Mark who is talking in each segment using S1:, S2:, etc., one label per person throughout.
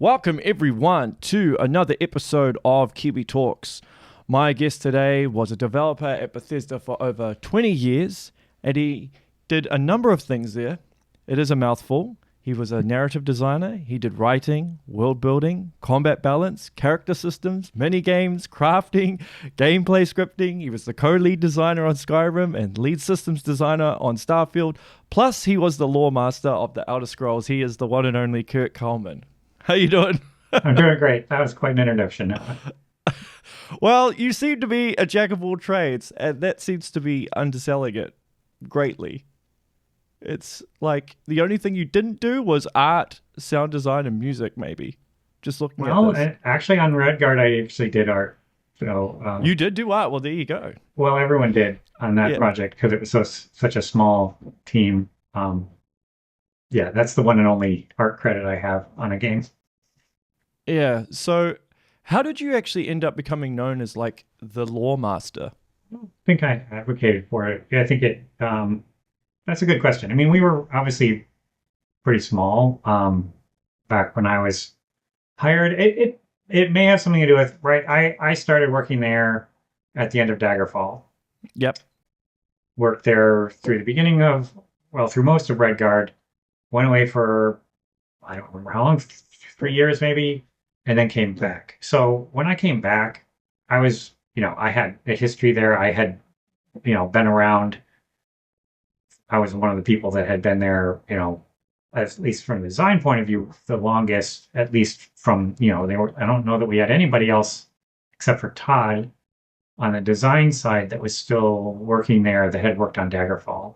S1: Welcome everyone to another episode of Kiwi Talks. My guest today was a developer at Bethesda for over 20 years, and he did a number of things there. It is a mouthful. He was a narrative designer. He did writing, world building, combat balance, character systems, mini games, crafting, gameplay scripting. He was the co-lead designer on Skyrim and lead systems designer on Starfield. Plus, he was the lore master of the Elder Scrolls. He is the one and only Kuhlmann. How you doing?
S2: I'm doing great. That was quite an introduction.
S1: Well, you seem to be a jack of all trades, and that seems to be underselling it greatly. It's like the only thing you didn't do was art, sound design, and music, maybe. Just looking at this.
S2: Actually, on Redguard, I actually did art. So
S1: you did do art? Well, there you go.
S2: Well, everyone did on that project because it was such a small team. That's the one and only art credit I have on a game.
S1: Yeah, so how did you actually end up becoming known as, like, the lore master?
S2: I think I advocated for it. Yeah, I think that's a good question. I mean, we were obviously pretty small back when I was hired. It may have something to do with, right, I started working there at the end of Daggerfall.
S1: Yep.
S2: Worked there through the beginning of, through most of Redguard. Went away for, I don't remember how long, 3 years maybe, and then came back. So when I came back, I was, I had a history there. I had, been around. I was one of the people that had been there, at least from the design point of view, the longest, at least from, I don't know that we had anybody else except for Todd on the design side that was still working there that had worked on Daggerfall.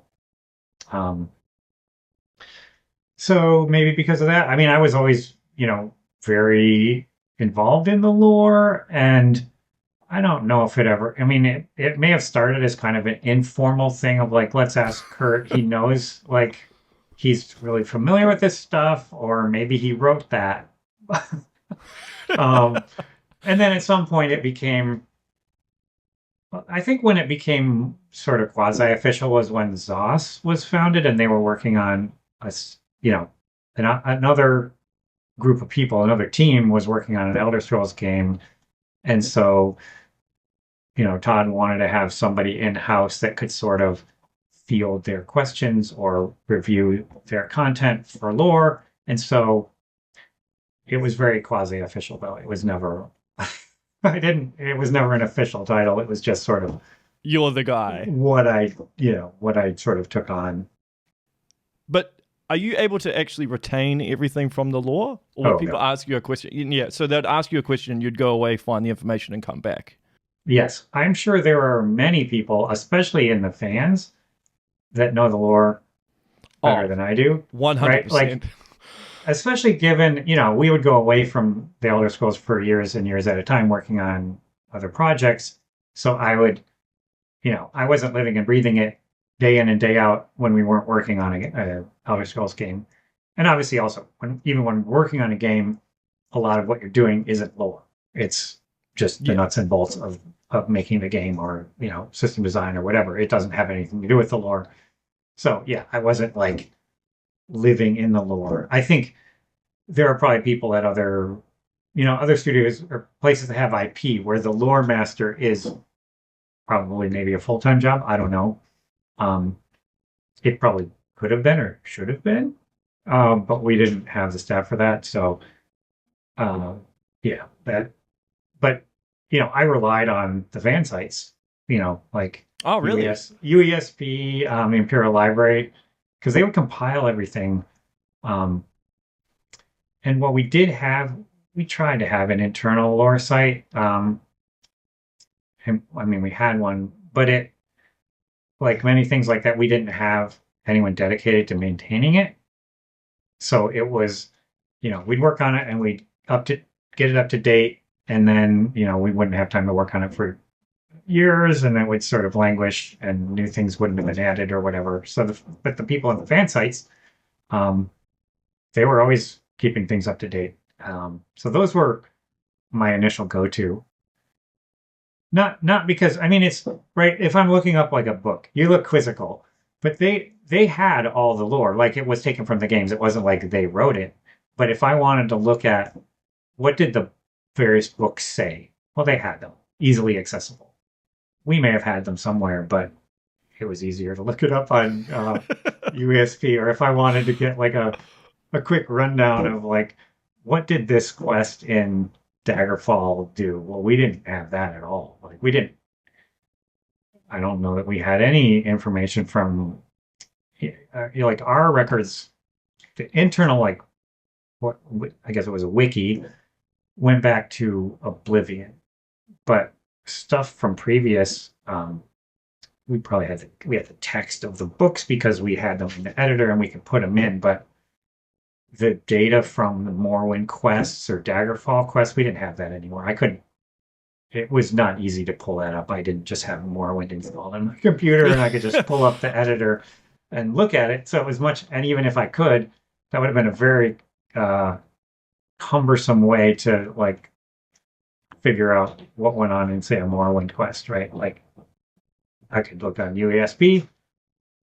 S2: So maybe because of that, I mean, I was always, very involved in the lore, and I don't know if it may have started as kind of an informal thing of like, let's ask Kurt, he knows, like, he's really familiar with this stuff, or maybe he wrote that. And then at some point it became, I think when it became sort of quasi-official was when ZOS was founded, and they were working on another group of people, another team was working on an Elder Scrolls game. And so, Todd wanted to have somebody in-house that could sort of field their questions or review their content for lore. And so it was very quasi-official, though. It was never, it was never an official title. It was just sort of,
S1: you're the guy.
S2: What I sort of took on.
S1: But are you able to actually retain everything from the lore? Or when people ask you a question? Yeah, so they'd ask you a question, you'd go away, find the information, and come back.
S2: Yes, I'm sure there are many people, especially in the fans, that know the lore better than I do.
S1: 100%.
S2: Right? Like, especially given, we would go away from the Elder Scrolls for years and years at a time working on other projects. So I would, I wasn't living and breathing it day in and day out when we weren't working on a Elder Scrolls game. And obviously also, even when working on a game, a lot of what you're doing isn't lore. It's just the nuts and bolts of making the game, or, system design or whatever. It doesn't have anything to do with the lore. So yeah, I wasn't like living in the lore. I think there are probably people at other studios or places that have IP where the lore master is probably maybe a full-time job. I don't know. It probably could have been or should have been, but we didn't have the staff for that. So, I relied on the fan sites, like
S1: really?
S2: UESP, Imperial Library, because they would compile everything. And what we tried to have an internal lore site. And we had one, but it, like many things like that, we didn't have anyone dedicated to maintaining it. So it was, we'd work on it and we'd get it up to date. And then, we wouldn't have time to work on it for years, and it would sort of languish and new things wouldn't have been added or whatever. So, but the people on the fan sites, they were always keeping things up to date. So those were my initial go-to. Not because, it's right. If I'm looking up like a book, you look quizzical, but they had all the lore, like it was taken from the games. It wasn't like they wrote it. But if I wanted to look at what did the various books say? Well, they had them easily accessible. We may have had them somewhere, but it was easier to look it up on USP, or if I wanted to get like a quick rundown of like what did this quest in Daggerfall do? Well, we didn't have that at all. Like we didn't. I don't know that we had any information from like our records. The internal like what I guess it was a wiki went back to Oblivion, but stuff from previous we probably had we had the text of the books because we had them in the editor and we could put them in, but the data from the Morrowind quests or Daggerfall quests, we didn't have that anymore. I couldn't. It was not easy to pull that up. I didn't just have Morrowind installed on my computer and I could just pull up the editor and look at it. So it was much, and even if I could, that would have been a very cumbersome way to like figure out what went on in say a Morrowind quest, right? Like I could look on UASB,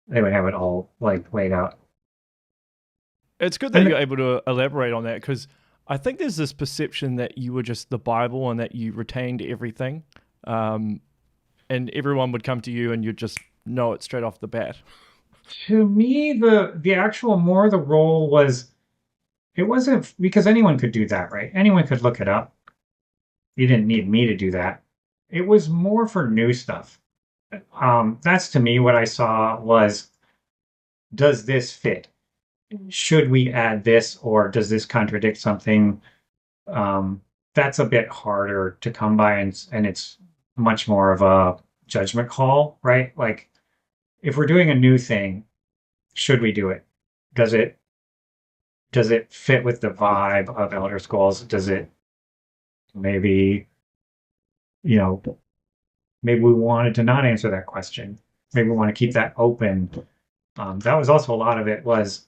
S2: they would have it all like laid out.
S1: It's good that you're able to elaborate on that, because I think there's this perception that you were just the Bible and that you retained everything, and everyone would come to you and you'd just know it straight off the bat.
S2: To me, the actual more the role was, it wasn't because anyone could do that, right? Anyone could look it up. You didn't need me to do that. It was more for new stuff. That's to me what I saw was, does this fit? Should we add this, or does this contradict something? That's a bit harder to come by, and it's much more of a judgment call, right? Like if we're doing a new thing, should we do it? Does it fit with the vibe of Elder Scrolls? Does it maybe, maybe we wanted to not answer that question. Maybe we want to keep that open. That was also a lot of it was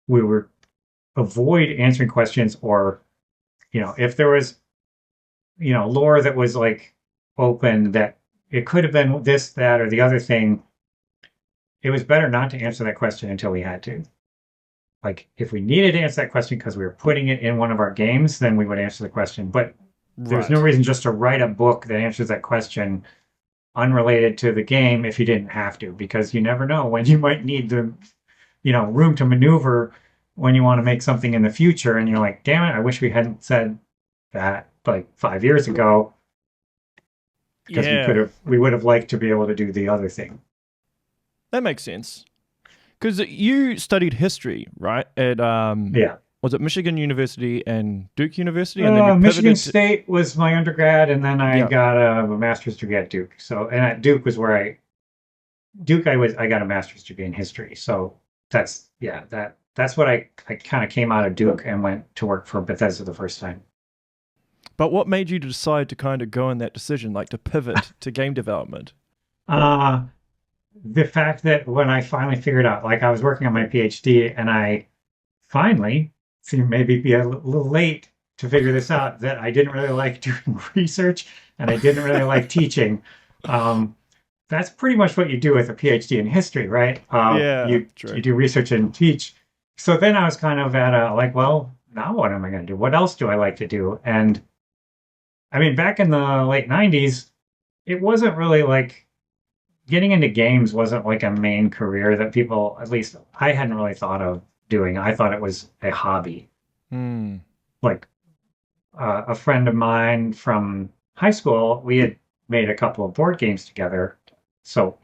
S2: we were avoid answering questions, or, if there was, lore that was like open that it could have been this, that, or the other thing, it was better not to answer that question until we had to. Like if we needed to answer that question because we were putting it in one of our games, then we would answer the question. But there's no reason just to write a book that answers that question unrelated to the game if you didn't have to, because you never know when you might need the room to maneuver when you want to make something in the future, and you're like, damn it, I wish we hadn't said that like 5 years ago, because we would have liked to be able to do the other thing.
S1: That makes sense, because you studied history, right? At was it Michigan University and Duke University? And then you
S2: Michigan State was my undergrad, and then I got a master's degree at Duke. So, and at Duke was where I got a master's degree in history. So that's what I kind of came out of Duke and went to work for Bethesda the first time.
S1: But what made you decide to kind of go in that decision, like to pivot to game development?
S2: The fact that when I finally figured out, like I was working on my PhD, and I finally seemed maybe be a little late to figure this out, that I didn't really like doing research and I didn't really like teaching. That's pretty much what you do with a PhD in history, right? You do research and teach. So then I was kind of at a like, well, now what am I going to do? What else do I like to do? And I mean, back in the late 90s, it wasn't really like getting into games wasn't like a main career that people, at least I hadn't really thought of doing. I thought it was a hobby. Like a friend of mine from high school, we had made a couple of board games together. So,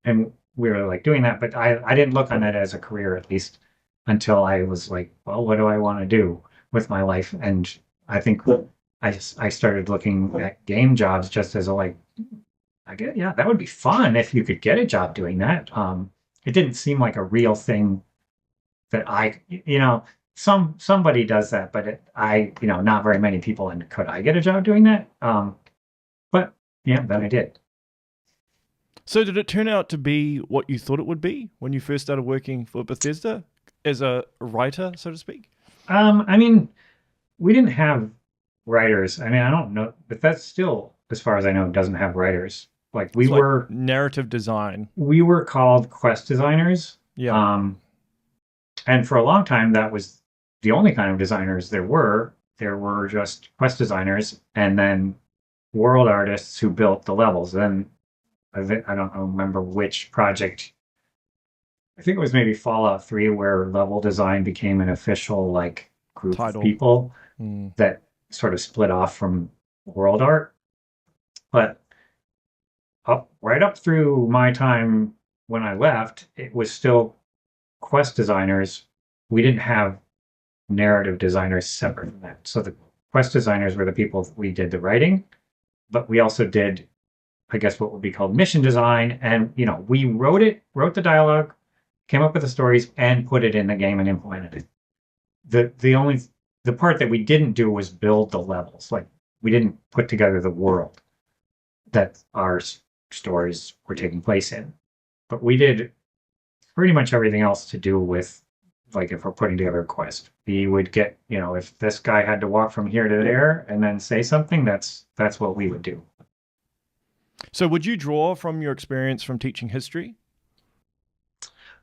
S2: and we were like doing that, but I didn't look on it as a career, at least until I was like, well, what do I want to do with my life? And I think I started looking at game jobs just as a like, I guess, yeah, that would be fun if you could get a job doing that. It didn't seem like a real thing that somebody does that, but not very many people. And could I get a job doing that? But yeah, then I did.
S1: So did it turn out to be what you thought it would be when you first started working for Bethesda as a writer, so to speak?
S2: I mean, we didn't have writers. I mean, I don't know, but that's still, as far as I know, doesn't have writers. Like we were
S1: like narrative design.
S2: We were called quest designers.
S1: Yeah.
S2: And for a long time, that was the only kind of designers there were. there were just quest designers and then world artists who built the levels. Then I don't remember which project. I think it was maybe Fallout 3 where level design became an official like group of
S1: Title.
S2: people
S1: Mm.
S2: that sort of split off from world art. But right up through my time when I left, it was still quest designers. We didn't have narrative designers separate from that. So the quest designers were the people we did the writing, but we also did, I guess, what would be called mission design. And we wrote the dialogue, came up with the stories, and put it in the game and implemented it. The part that we didn't do was build the levels. Like we didn't put together the world that our stories were taking place in. But we did pretty much everything else to do with, like, if we're putting together a quest, we would get, if this guy had to walk from here to there and then say something, that's what we would do.
S1: So would you draw from your experience from teaching history?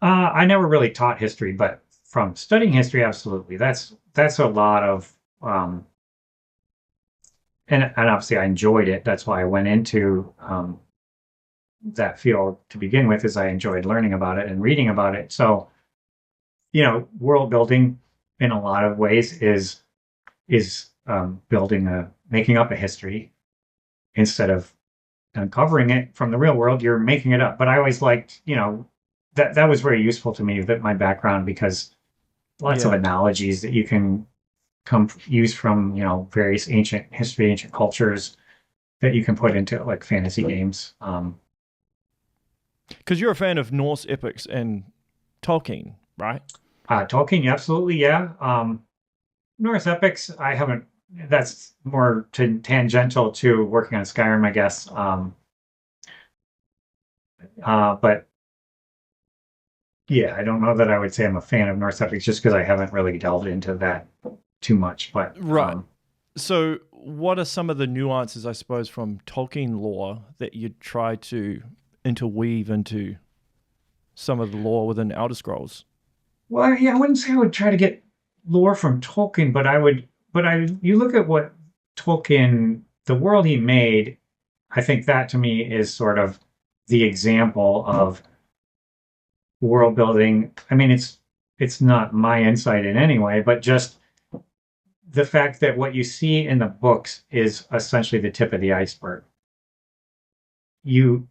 S2: I never really taught history, but from studying history, absolutely. That's a lot of, and obviously I enjoyed it. That's why I went into that field to begin with, is I enjoyed learning about it and reading about it. So, world building in a lot of ways is making up a history instead of uncovering it from the real world. You're making it up. But I always liked, that was very useful to me, that my background, because lots of analogies that you can use from, various ancient history, ancient cultures that you can put into like fantasy games.
S1: Because you're a fan of Norse epics and Tolkien, right?
S2: Tolkien, absolutely, yeah. Norse epics, I haven't. That's more tangential to working on Skyrim, I guess. But yeah, I don't know that I would say I'm a fan of Norse epics, just because I haven't really delved into that too much. But
S1: right. So, what are some of the nuances, I suppose, from Tolkien lore that you'd try to interweave into some of the lore within Elder Scrolls?
S2: Well, yeah, I wouldn't say I would try to get lore from Tolkien, but you look at what Tolkien, the world he made, I think that to me is sort of the example of world building. I mean, it's not my insight in any way, but just the fact that what you see in the books is essentially the tip of the iceberg. You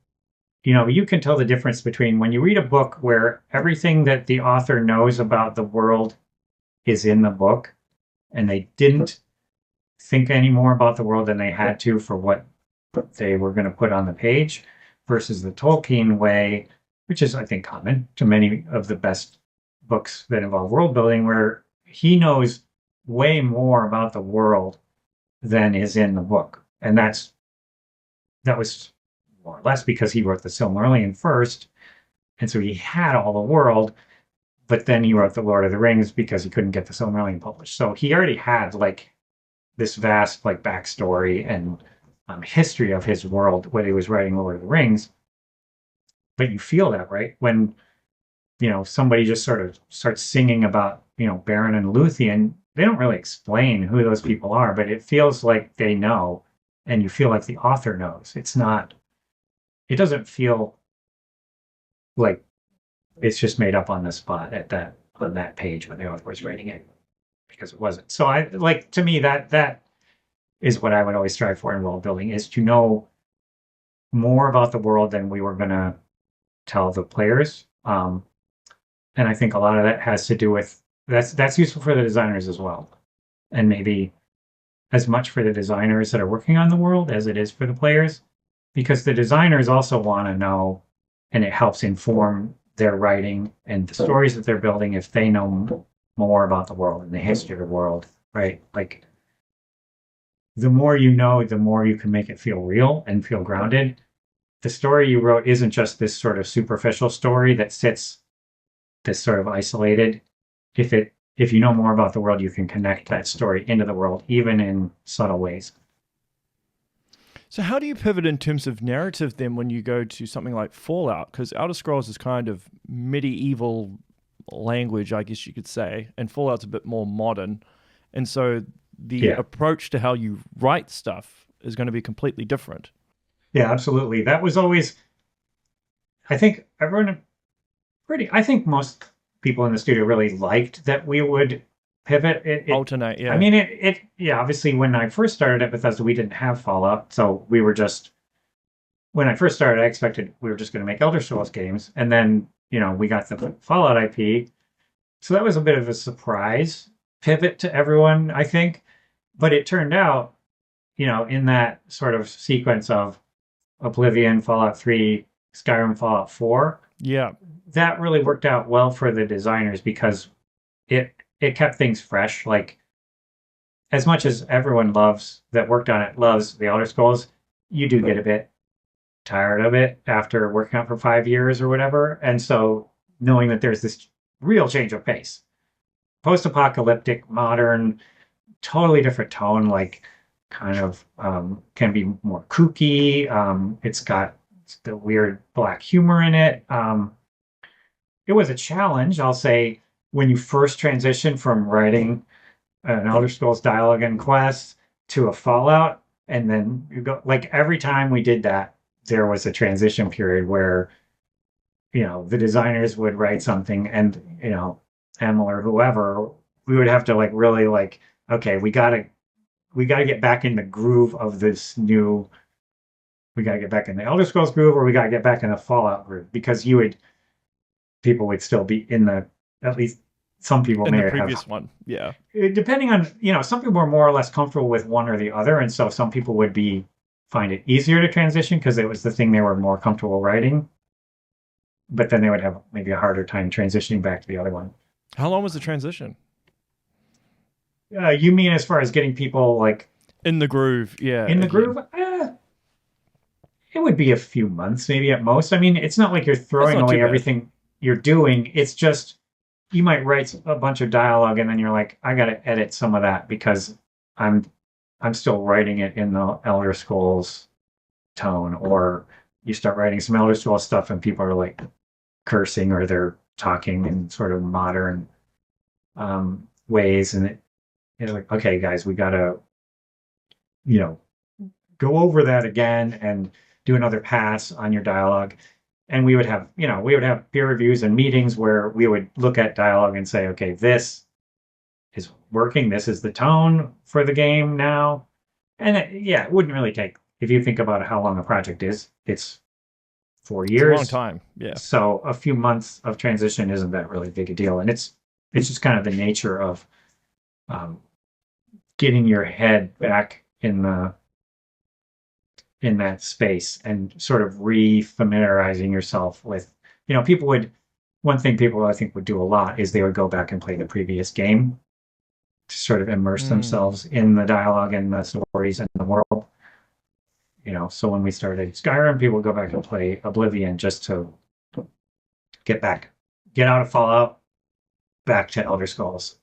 S2: can tell the difference between when you read a book where everything that the author knows about the world is in the book, and they didn't think any more about the world than they had to for what they were going to put on the page, versus the Tolkien way, which is, I think, common to many of the best books that involve world building, where he knows way more about the world than is in the book. And that was more or less because he wrote the Silmarillion first, and so he had all the world, but then he wrote the Lord of the Rings because he couldn't get the Silmarillion published. So he already had like this vast like backstory and history of his world when he was writing Lord of the Rings. But you feel that, right? When somebody just sort of starts singing about Beren and Luthien, they don't really explain who those people are, but it feels like they know, and you feel like the author knows. It doesn't feel like it's just made up on the spot on that page when the author was writing it, because it wasn't. So to me, that is what I would always strive for in world building, is to know more about the world than we were going to tell the players. And I think a lot of that has to do with that's useful for the designers as well, and maybe as much for the designers that are working on the world as it is for the players, because the designers also want to know, and it helps inform their writing and the stories that they're building if they know more about the world and the history of the world, right? Like, the more you know, the more you can make it feel real and feel grounded. The story you wrote isn't just this sort of superficial story that sits this sort of isolated. If you know more about the world, you can connect that story into the world, even in subtle ways.
S1: So how do you pivot in terms of narrative then when you go to something like Fallout? Because Elder Scrolls is kind of medieval language, I guess you could say, and Fallout's a bit more modern. And so the
S2: Yeah.
S1: approach to how you write stuff is going to be completely different.
S2: Yeah, absolutely. That was always, I think everyone I think most people in the studio really liked that we would pivot.
S1: Alternate,
S2: I
S1: yeah.
S2: mean, yeah, obviously when I first started at Bethesda, we didn't have Fallout. So we were just, when I first started, I expected we were just going to make Elder Scrolls games. And then, we got the Fallout IP. So that was a bit of a surprise pivot to everyone, I think. But it turned out, in that sort of sequence of Oblivion, Fallout 3, Skyrim, Fallout 4,
S1: Yeah.
S2: that really worked out well for the designers because it kept things fresh. Like, as much as everyone that worked on it loves the Elder Scrolls, you do get a bit tired of it after working on it for 5 years or whatever. And so knowing that there's this real change of pace, post-apocalyptic, modern, totally different tone, like kind of can be more kooky. It's got the weird black humor in it. It was a challenge, I'll say, when you first transition from writing an Elder Scrolls dialogue and quest to a Fallout, and then you go, like, every time we did that, there was a transition period where the designers would write something, and Emil or whoever, we would have to like really like, okay, we gotta get back in the groove of this new. We gotta get back in the Elder Scrolls groove, or we gotta get back in the Fallout groove, because people would still be in the, at least some people
S1: In
S2: may
S1: the
S2: have,
S1: previous one, yeah.
S2: depending on, some people are more or less comfortable with one or the other, and so some people would find it easier to transition because it was the thing they were more comfortable writing, but then they would have maybe a harder time transitioning back to the other one.
S1: How long was the transition?
S2: You mean as far as getting people like
S1: In the groove, yeah.
S2: in the
S1: again.
S2: groove? It would be a few months, maybe at most. I mean, it's not like you're throwing
S1: not too
S2: away
S1: bad.
S2: everything you're doing. It's just you might write a bunch of dialogue and then you're like, I got to edit some of that because I'm still writing it in the Elder Scrolls tone. Or you start writing some Elder Scrolls stuff and people are like cursing, or they're talking in sort of modern ways, and it's like, okay, guys, we got to go over that again and do another pass on your dialogue. And we would have peer reviews and meetings where we would look at dialogue and say, okay, this is working. This is the tone for the game now. And it wouldn't really take, if you think about how long a project is, it's 4 years.
S1: It's a long time, yeah.
S2: So a few months of transition isn't that really big a deal. And it's just kind of the nature of getting your head back in that space and sort of re-familiarizing yourself with, one thing people I think would do a lot is they would go back and play the previous game to sort of immerse themselves in the dialogue and the stories and the world. So when we started Skyrim, people would go back and play Oblivion just to get out of Fallout, back to Elder Scrolls.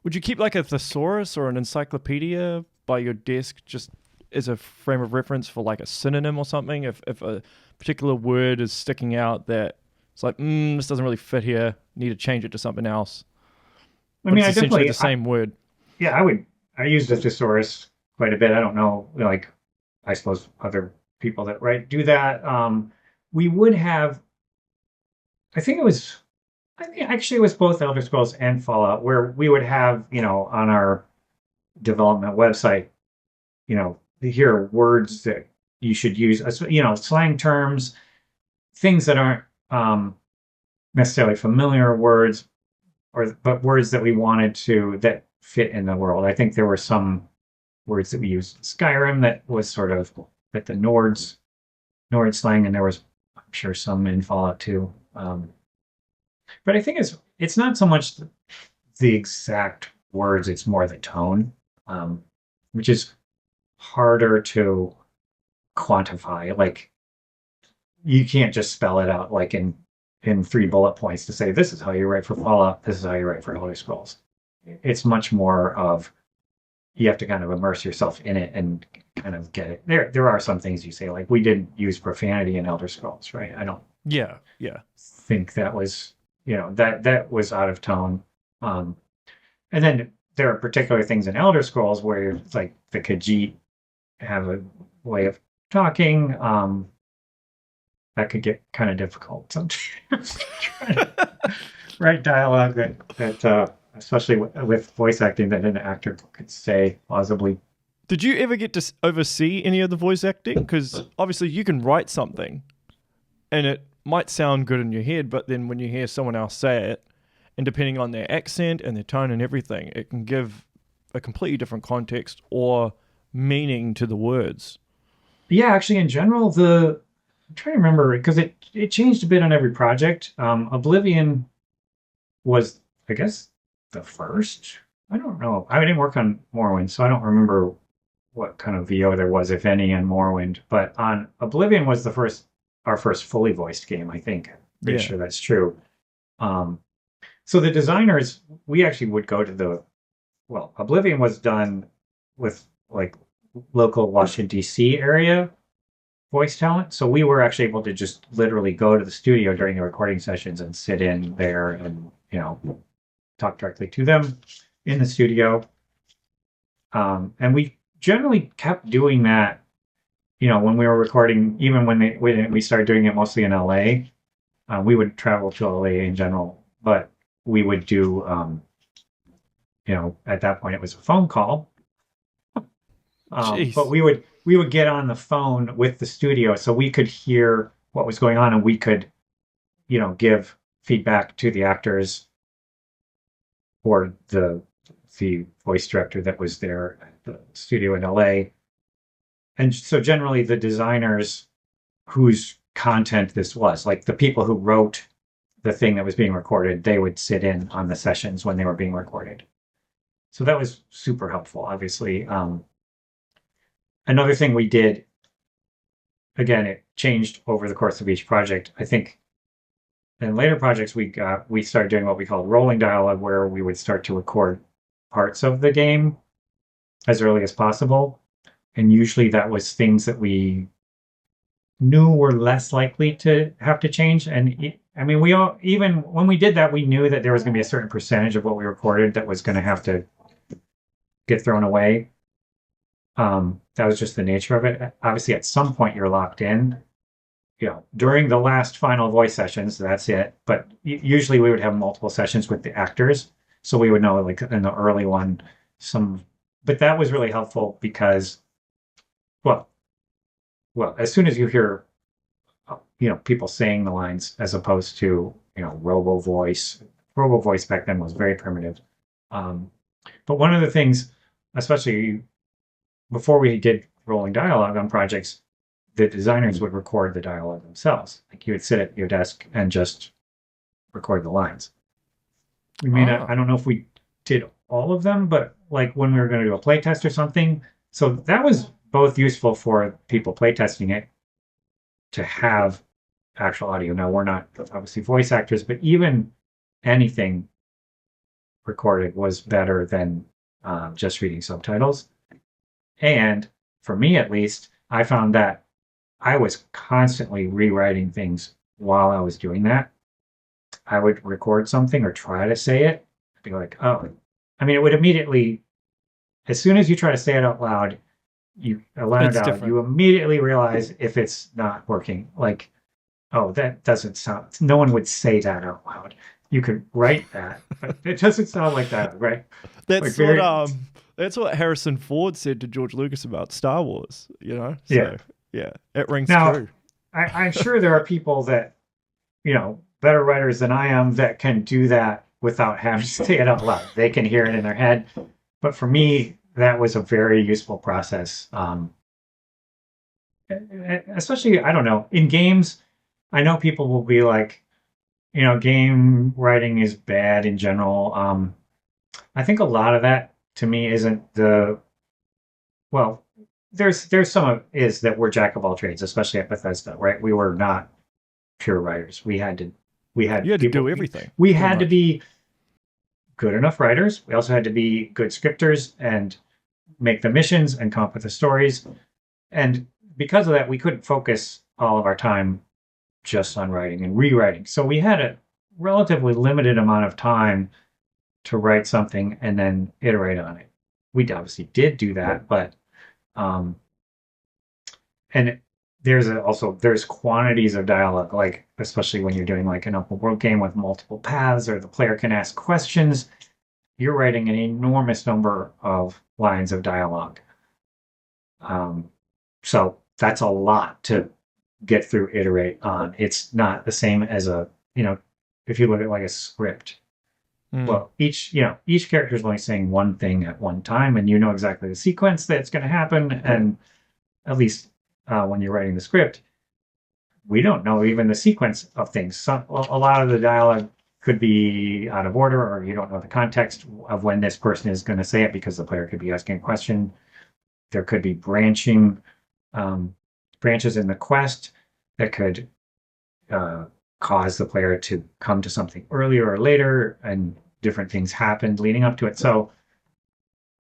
S1: Would you keep like a thesaurus or an encyclopedia by your desk just as a frame of reference for like a synonym or something? If a particular word is sticking out that it's like, this doesn't really fit here, need to change it to something else.
S2: I mean,
S1: it's
S2: I
S1: essentially
S2: definitely
S1: the same word.
S2: Yeah, I use the thesaurus quite a bit. I don't know, like, I suppose other people that do that. We would have, I think actually it was both Elder Scrolls and Fallout, where we would have, on our development website, here are words that you should use, slang terms, things that aren't necessarily familiar words, but words that we wanted that fit in the world. I think there were some words that we used in Skyrim that was sort of with the Nord slang, and there was, I'm sure, some in Fallout too. But I think it's not so much the exact words; it's more the tone, which is harder to quantify. Like, you can't just spell it out like in 3 bullet points to say this is how you write for Fallout, this is how you write for Elder Scrolls. It's much more of, you have to kind of immerse yourself in it and kind of get it. There are some things you say, like, we didn't use profanity in Elder Scrolls, right? I don't think that was, that was out of tone. And then there are particular things in Elder Scrolls where it's like the Khajiit have a way of talking. That could get kind of difficult sometimes. Trying to write dialogue that especially with voice acting, that an actor could say plausibly.
S1: Did you ever get to oversee any of the voice acting? Because obviously you can write something and it might sound good in your head, but then when you hear someone else say it, and depending on their accent and their tone and everything, it can give a completely different context or meaning to the words.
S2: Yeah, actually, in general, I'm trying to remember because it changed a bit on every project. Oblivion was, I guess, the first. I don't know. I didn't work on Morrowind, so I don't remember what kind of VO there was, if any, on Morrowind. But on Oblivion was our first fully voiced game, I think. Pretty sure that's true. So the designers, we actually would go to Oblivion was done with like local Washington, D.C. area voice talent. So we were actually able to just literally go to the studio during the recording sessions and sit in there and, talk directly to them in the studio. And we generally kept doing that, when we were recording, even when we started doing it mostly in LA. We would travel to LA in general, but we would do, at that point it was a phone call. But we would get on the phone with the studio so we could hear what was going on and we could, give feedback to the actors or the voice director that was there at the studio in LA. And so generally the designers whose content this was, like the people who wrote the thing that was being recorded, they would sit in on the sessions when they were being recorded. So that was super helpful, obviously. Another thing we did, again, it changed over the course of each project. I think in later projects, we started doing what we call rolling dialogue, where we would start to record parts of the game as early as possible. And usually that was things that we knew were less likely to have to change. And even when we did that, we knew that there was going to be a certain percentage of what we recorded that was going to have to get thrown away. That was just the nature of it. Obviously, at some point you're locked in. During the last final voice sessions, that's it. But usually we would have multiple sessions with the actors, so we would know, like in the early one, But that was really helpful because, well, as soon as you hear, people saying the lines as opposed to robo voice. Robo voice back then was very primitive. But one of the things, especially before we did rolling dialogue on projects, the designers would record the dialogue themselves. Like you would sit at your desk and just record the lines. I don't know if we did all of them, but like when we were going to do a playtest or something. So that was both useful for people playtesting it to have actual audio. Now, we're not obviously voice actors, but even anything recorded was better than just reading subtitles. And for me, at least, I found that I was constantly rewriting things while I was doing that. I would record something or try to say it. I'd be like, it would immediately, as soon as you try to say it out loud, you immediately realize if it's not working. Like, that doesn't sound, no one would say that out loud. You could write that, but it doesn't sound like that, right?
S1: That's what Harrison Ford said to George Lucas about Star Wars, So, yeah, it rings true.
S2: I'm sure there are people that, better writers than I am that can do that without having to say it out loud. They can hear it in their head. But for me, that was a very useful process. Especially, I don't know, in games, I know people will be like, game writing is bad in general. I think a lot of that to me isn't there's some of it is that we're jack of all trades, especially at Bethesda, right? We were not pure writers. You had to do everything. We had to be good enough writers. We also had to be good scripters and make the missions and come up with the stories. And because of that, we couldn't focus all of our time just on writing and rewriting. So we had a relatively limited amount of time to write something and then iterate on it. We obviously did do that, but um, and there's quantities of dialogue, like especially when you're doing like an open world game with multiple paths, or the player can ask questions. You're writing an enormous number of lines of dialogue. Um, so that's a lot to get through, iterate on. It's not the same as if you look at like a script.
S1: Mm.
S2: Well, each character is only saying one thing at one time, and you know exactly the sequence that's going to happen. And at least when you're writing the script, we don't know even the sequence of things. A lot of the dialogue could be out of order, or you don't know the context of when this person is going to say it because the player could be asking a question. There could be um, branches in the quest that could cause the player to come to something earlier or later, and different things happened leading up to it. So,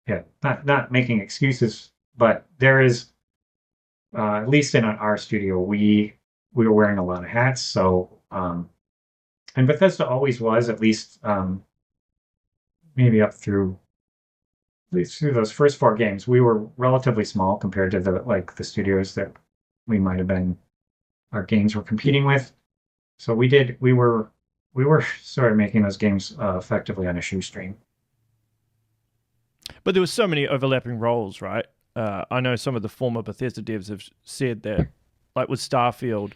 S2: yeah, not making excuses, but there is at least in our studio, we were wearing a lot of hats. So, and Bethesda always was, at least maybe up through at least through those first four games, we were relatively small compared to the studios that we might have been our games were competing with. So we were sort of making those games effectively on a shoestring.
S1: But there were so many overlapping roles, right? I know some of the former Bethesda devs have said that, like with Starfield,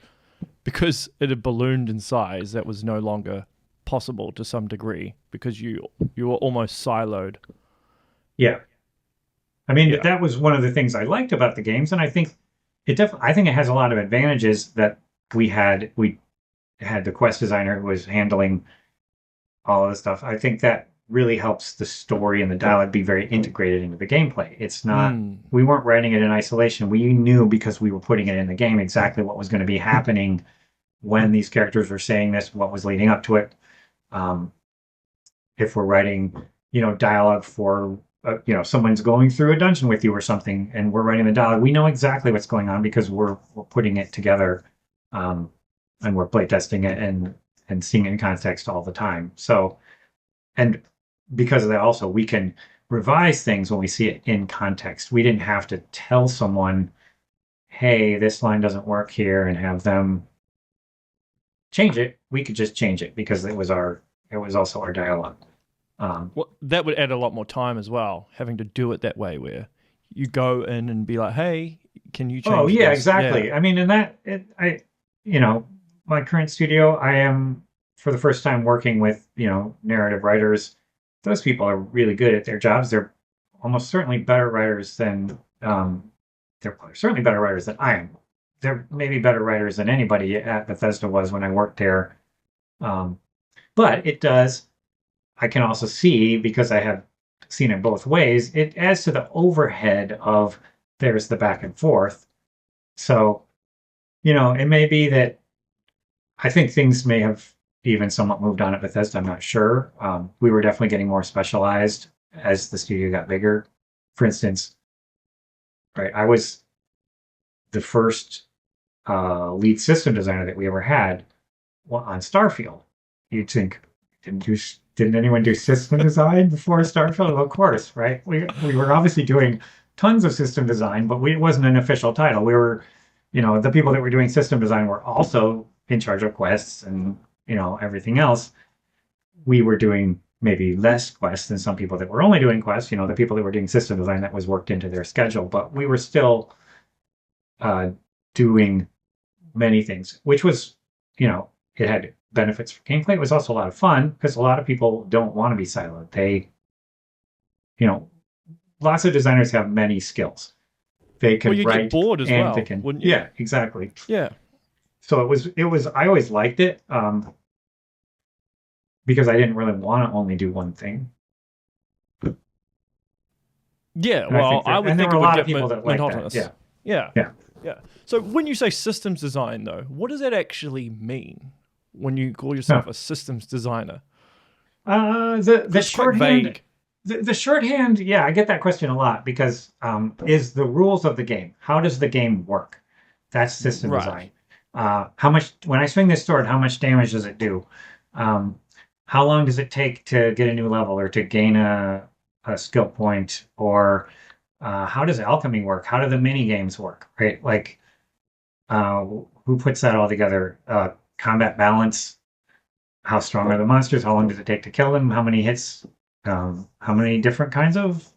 S1: because it had ballooned in size, that was no longer possible to some degree because you were almost siloed.
S2: Yeah, I mean,
S1: Yeah.
S2: that was one of the things I liked about the games, and I think I think it has a lot of advantages that we had the quest designer who was handling all of the stuff. I think that really helps the story and the dialogue be very integrated into the gameplay. It's not
S1: Mm.
S2: We weren't writing it in isolation. We knew because we were putting it in the game exactly what was going to be happening when these characters were saying this, what was leading up to it. Um, if we're writing, dialogue for someone's going through a dungeon with you or something, and we're writing the dialogue, we know exactly what's going on because we're putting it together, um, and we're playtesting it and seeing it in context all the time. So, and because of that, also we can revise things when we see it in context. We didn't have to tell someone, "Hey, this line doesn't work here," and have them change it. We could just change it because it was also our dialogue.
S1: Well, that would add a lot more time as well, having to do it that way, where you go in and be like, "Hey, can you
S2: Oh
S1: change
S2: yeah,
S1: this?" Yeah.
S2: exactly. I mean, you know, my current studio, I am for the first time working with, narrative writers. Those people are really good at their jobs. They're almost certainly better writers than, they're certainly better writers than I am. They're maybe better writers than anybody at Bethesda was when I worked there. Um, but I can also see, because I have seen it both ways, it adds to the overhead of there's the back and forth. So, it may be that I think things may have even somewhat moved on at Bethesda. I'm not sure. We were definitely getting more specialized as the studio got bigger. For instance, right, I was the first lead system designer that we ever had on Starfield. You'd think, didn't anyone do system design before Starfield? Well, of course, right? We were obviously doing tons of system design, but it wasn't an official title. We were, the people that were doing system design were also in charge of quests and everything else. We were doing maybe less quests than some people that were only doing quests. The people that were doing system design, that was worked into their schedule, but we were still uh, doing many things, which was, it had benefits for gameplay. It was also a lot of fun because a lot of people don't want to be siloed. You know, Lots of designers have many skills. They
S1: Well,
S2: can
S1: you get
S2: write
S1: bored as
S2: and they
S1: well,
S2: can,
S1: wouldn't you?
S2: yeah, exactly.
S1: Yeah.
S2: So I always liked it, because I didn't really want to only do one thing.
S1: Yeah.
S2: And I
S1: Well,
S2: think
S1: I would
S2: there
S1: think
S2: were
S1: it
S2: a
S1: would
S2: lot of
S1: get
S2: people that like that.
S1: monotonous.
S2: Yeah.
S1: Yeah.
S2: Yeah.
S1: Yeah. So when you say systems design, though, what does that actually mean when you call
S2: Huh.
S1: yourself a systems designer?
S2: The
S1: Because it's quite
S2: shorthand,
S1: vague.
S2: the shorthand, yeah, I get that question a lot because is the rules of the game. How does the game work? That's system
S1: Right.
S2: design. How much when I swing this sword, how much damage does it do? Um, how long does it take to get a new level or to gain a skill point? Or how does alchemy work? How do the mini games work? Right? Like, who puts that all together? Combat balance. How strong are the monsters? How long does it take to kill them? How many hits? How many different kinds of,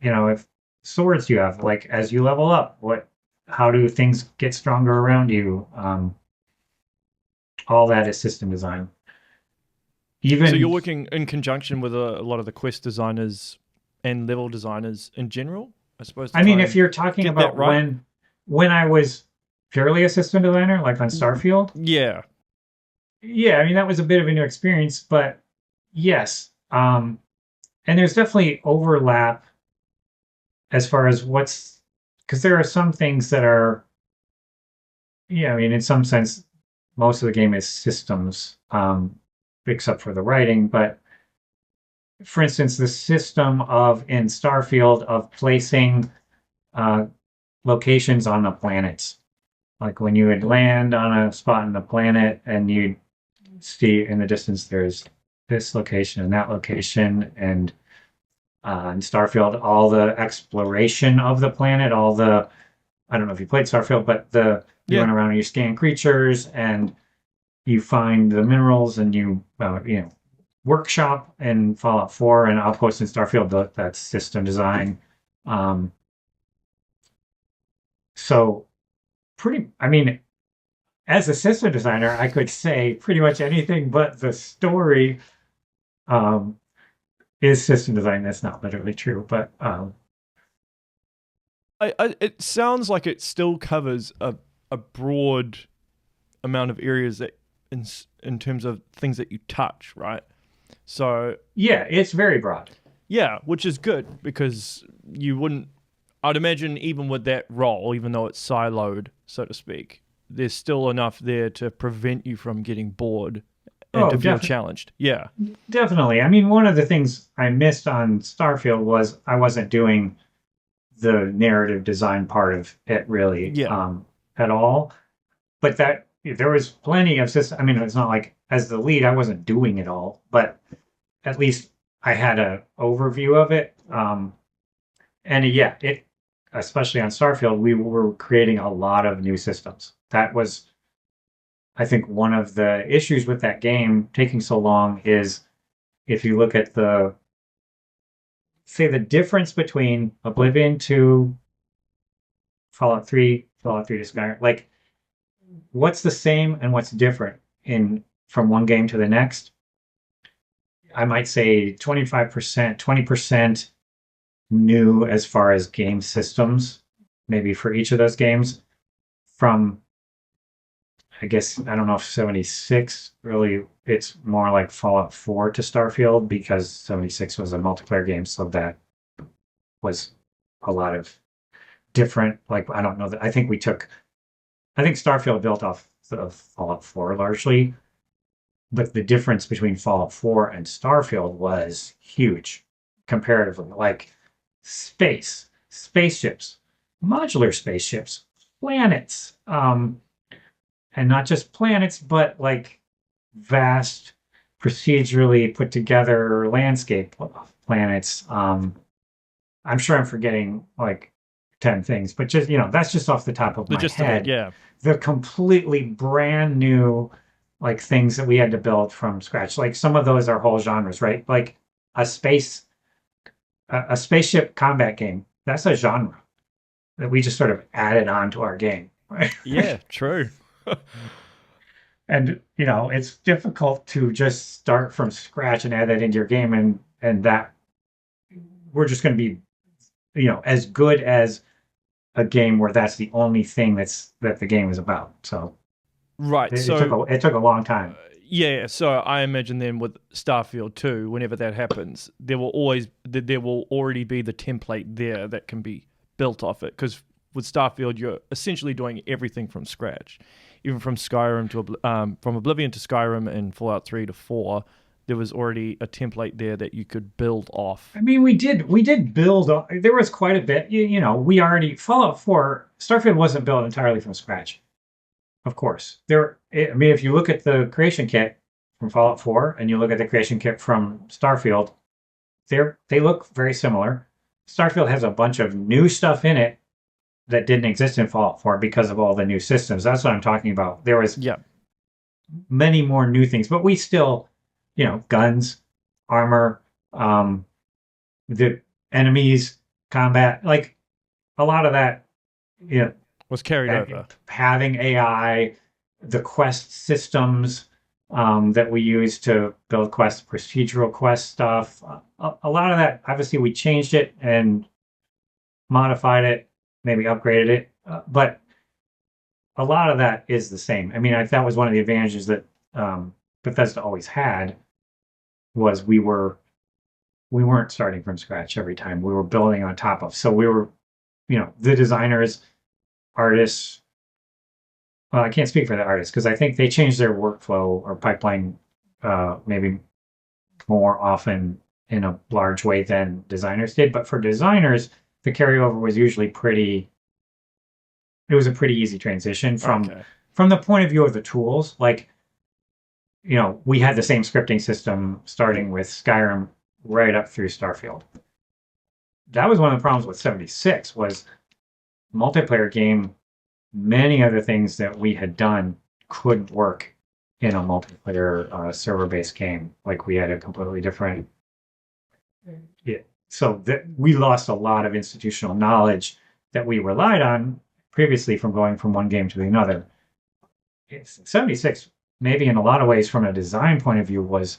S2: if swords you have? Like as you level up, how do things get stronger around you? All that is system design.
S1: So you're
S2: Even,
S1: working in conjunction with a lot of the quest designers and level designers in general, I suppose, to
S2: I mean,
S1: try
S2: if
S1: and
S2: you're talking
S1: get that
S2: about
S1: right.
S2: when I was purely a system designer, like on Starfield,
S1: Yeah.
S2: yeah, I mean that was a bit of a new experience, but yes, and there's definitely overlap as far as because there are some things that are, yeah, I mean, in some sense, most of the game is systems, except for the writing. But for instance, the system in Starfield of placing uh, locations on the planets, like when you would land on a spot on the planet and you'd see in the distance there's this location and that location, and in Starfield, all the exploration of the planet, all the I don't know if you played Starfield, but you
S1: Yeah.
S2: run around and you scan creatures and you find the minerals and workshop in Fallout 4 and Outpost in Starfield. That's system design. Um, so I mean, as a system designer, I could say pretty much anything but the story um, is system design. That's not literally true, but
S1: It sounds like it still covers a broad amount of areas that in terms of things that you touch, right? So
S2: yeah, it's very broad.
S1: yeah, which is good because you wouldn't. I'd imagine even with that role, even though it's siloed, so to speak, there's still enough there to prevent you from getting bored and
S2: Oh,
S1: to feel challenged. Yeah,
S2: definitely. I mean, one of the things I missed on Starfield was I wasn't doing the narrative design part of it really
S1: yeah,
S2: at all. But that there was plenty of system. I mean, it's not like as the lead, I wasn't doing it all, but at least I had a overview of it. And yeah, especially on Starfield, we were creating a lot of new systems. That was, I think, one of the issues with that game taking so long is if you look at say the difference between Oblivion to Fallout 3, Fallout 3 to Skyrim, like what's the same and what's different in from one game to the next? I might say 25%, 20% new as far as game systems, maybe for each of those games. From, I guess, I don't know if 76 really, it's more like Fallout 4 to Starfield because 76 was a multiplayer game. So that was a lot of different, like, I don't know that, I think Starfield built off of Fallout 4 largely, but the difference between Fallout 4 and Starfield was huge comparatively. Like spaceships, modular spaceships, planets, and not just planets, but like vast, procedurally put together landscape planets. I'm sure I'm forgetting like 10 things, but just, that's just off the top of
S1: the
S2: my
S1: gist of it.
S2: head.
S1: Yeah,
S2: The completely brand new like things that we had to build from scratch. Like some of those are whole genres, right? Like a space a spaceship combat game. That's a genre that we just sort of added on to our game, right?
S1: yeah, true.
S2: And it's difficult to just start from scratch and add that into your game, and that we're just going to be, as good as a game where that's the only thing that the game is about. So
S1: Right.
S2: it took a long time.
S1: Yeah, so I imagine then with Starfield 2, whenever that happens, there will already be the template there that can be built off it. Because with Starfield, you're essentially doing everything from scratch, even from Skyrim from Oblivion to Skyrim and Fallout 3 to 4. There was already a template there that you could build off.
S2: I mean, we did build. There was quite a bit. We already Fallout 4. Starfield wasn't built entirely from scratch. Of course, I mean, if you look at the creation kit from Fallout 4 and you look at the creation kit from Starfield, they look very similar. Starfield has a bunch of new stuff in it that didn't exist in Fallout 4 because of all the new systems. That's what I'm talking about. There was many more new things, but we still, guns, armor, the enemies, combat, like a lot of that,
S1: was carried over.
S2: Having AI, the quest systems that we use to build quests, procedural quest stuff. A lot of that, obviously, we changed it and modified it, maybe upgraded it, but a lot of that is the same. I mean, that was one of the advantages that Bethesda always had, was we weren't starting from scratch every time. We were building on top of. So we were, the designers, artists. Well, I can't speak for the artists because I think they changed their workflow or pipeline maybe more often in a large way than designers did. But for designers, the carryover was usually it was a pretty easy transition from the point of view of the tools. Like, we had the same scripting system starting with Skyrim right up through Starfield. That was one of the problems with 76 was multiplayer game. Many other things that we had done couldn't work in a multiplayer server-based game. Like we had a completely different. So that we lost a lot of institutional knowledge that we relied on previously from going from one game to another. 76, maybe in a lot of ways from a design point of view, was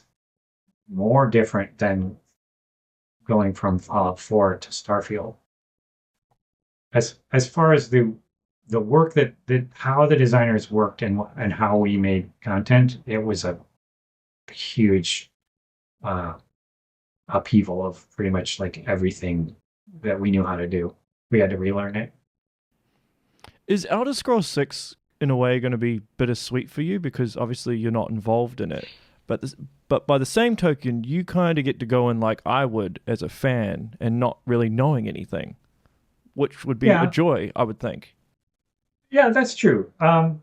S2: more different than going from Fallout 4 to Starfield. As far as the work that how the designers worked and how we made content, it was a huge upheaval of pretty much like everything that we knew how to do. We had to relearn it.
S1: Is Elder Scrolls 6 in a way going to be bittersweet for you because obviously you're not involved in it, but by the same token, you kind of get to go in like I would as a fan and not really knowing anything, which would be a joy, I would think.
S2: Yeah, that's true. I